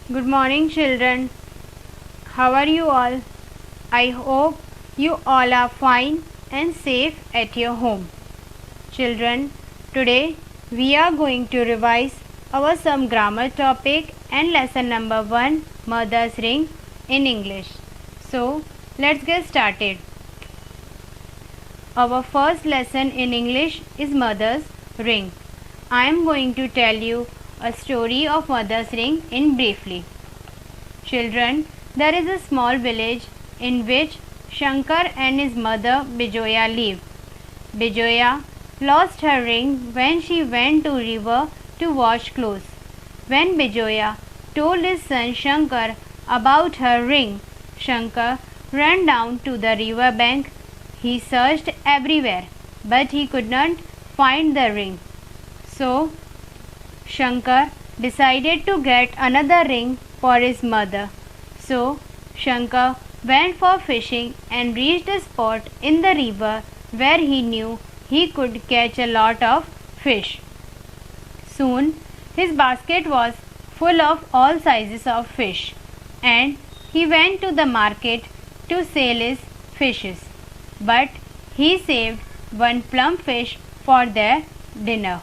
Good morning, children. How are you all? I hope you all are fine and safe at your home. Children, today we are going to revise our some grammar topic and lesson number 1, Mother's Ring in English. So, let's get started. Our first lesson in English is Mother's Ring. I am going to tell you a story of Mother's Ring in briefly. Children, there is a small village in which Shankar and his mother Bijoya live. Bijoya lost her ring when she went to river to wash clothes. When Bijoya told his son Shankar about her ring, Shankar ran down to the river bank. He searched everywhere, but he could not find the ring. So, Shankar decided to get another ring for his mother. So, Shankar went for fishing and reached a spot in the river where he knew he could catch a lot of fish. Soon, his basket was full of all sizes of fish, and he went to the market to sell his fishes. But he saved one plump fish for their dinner.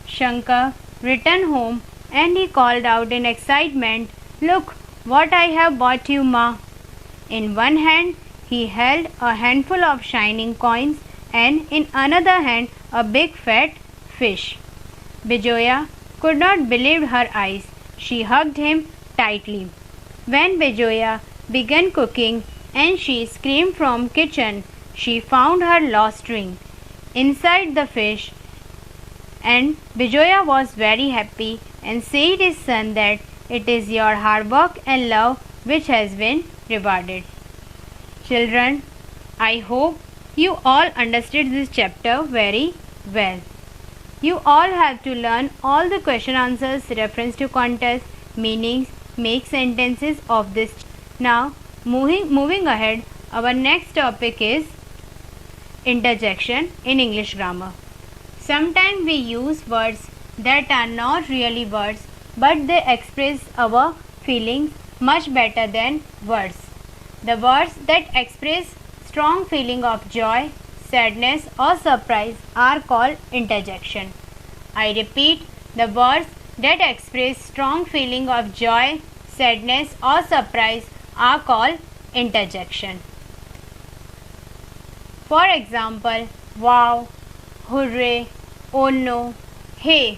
Shankar returned home and he called out in excitement, "Look what I have bought you, Ma." In one hand he held a handful of shining coins and in another hand a big fat fish. Bijoya could not believe her eyes. She hugged him tightly. When Bijoya began cooking and she screamed from kitchen, she found her lost ring inside the fish, and Bijoya was very happy and said his son that it is your hard work and love which has been rewarded. Children, I hope you all understood this chapter very well. You all have to learn all the question answers, reference to contest, meanings, make sentences of this. Now, moving ahead, our next topic is interjection in English grammar. Sometimes we use words that are not really words, but they express our feelings much better than words. The words that express strong feeling of joy, sadness or surprise are called interjection. I repeat, the words that express strong feeling of joy, sadness or surprise are called interjection. For example, wow, hooray, oh no, hey,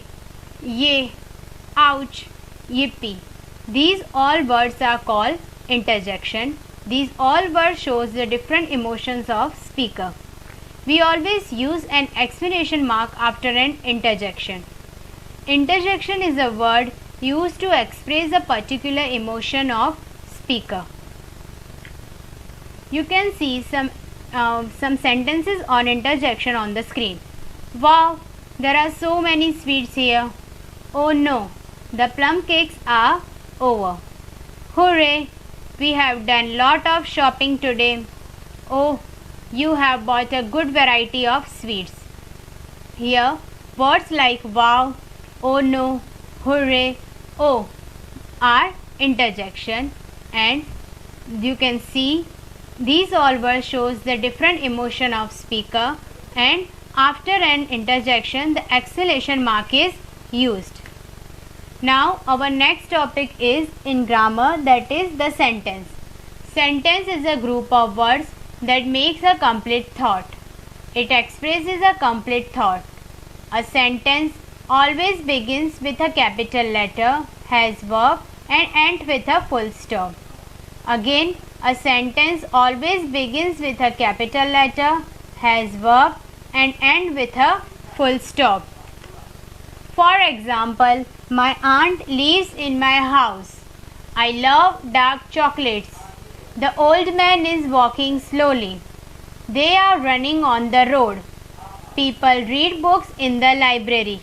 yay, ouch, yippee. These all words are called interjection. These all words shows the different emotions of speaker. We always use an exclamation mark after an interjection. Interjection is a word used to express a particular emotion of speaker. You can see some sentences on interjection on the screen. Wow, there are so many sweets here. Oh no, the plum cakes are over. Hooray, we have done lot of shopping today. Oh, you have bought a good variety of sweets. Here, words like wow, oh no, hooray, oh are interjection, and you can see these all words shows the different emotion of speaker, and after an interjection the exclamation mark is used. Now our next topic is in grammar, that is the sentence. Sentence is a group of words that makes a complete thought. It expresses a complete thought. A sentence always begins with a capital letter, has verb and ends with a full stop. Again, a sentence always begins with a capital letter, has verb and ends with a full stop. For example, my aunt lives in my house. I love dark chocolates. The old man is walking slowly. They are running on the road. People read books in the library.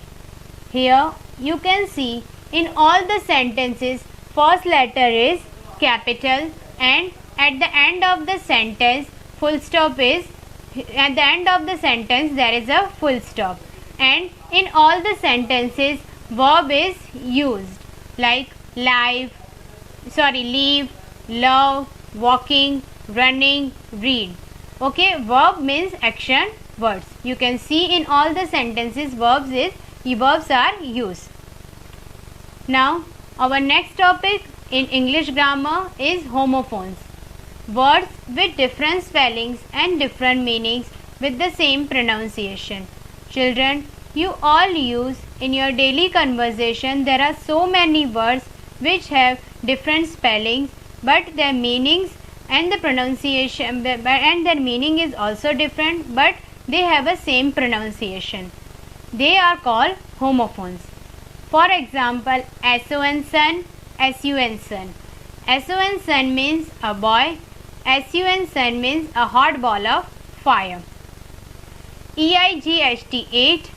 Here you can see in all the sentences first letter is capital, and at the end of the sentence full stop is at the end of the sentence there is a full stop, and in all the sentences verb is used. like leave, love, walking, running, read. Okay, verb means action words. You can see in all the sentences verbs are used. Now our next topic in English grammar is homophones. Words with different spellings and different meanings with the same pronunciation. Children, you all use in your daily conversation. There are so many words which have different spellings, but their meanings and the pronunciation and their meaning is also different, but they have a same pronunciation. They are called homophones. For example, son, sun, sun, sun. Son, sun means a boy. Sun, sun means a hot ball of fire. Eigst 8,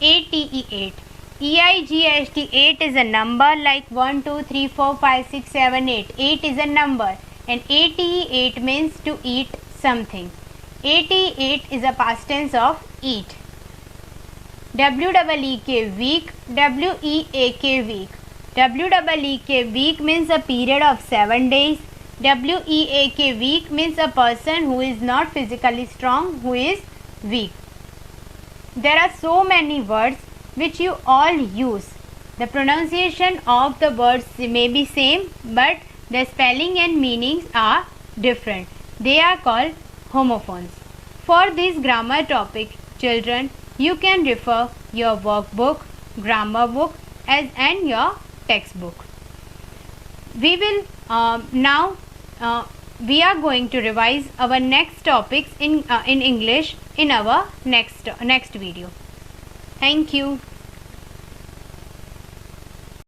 ate 8. Eigst 8 is a number like 1, 2, 3, 4, 5, 6, 7, 8. 8 is a number and ate 8 means to eat something. Ate 8 is a past tense of eat. WEEK week, WEAK week. WEEK week means a period of 7 days. WEAK weak means a person who is not physically strong, who is weak. There are so many words which you all use. The pronunciation of the words may be same, but the spelling and meanings are different. They are called homophones. For this grammar topic, children, you can refer your workbook, grammar book and your textbook. We will now we are going to revise our next topics in English in our next video. Thank you.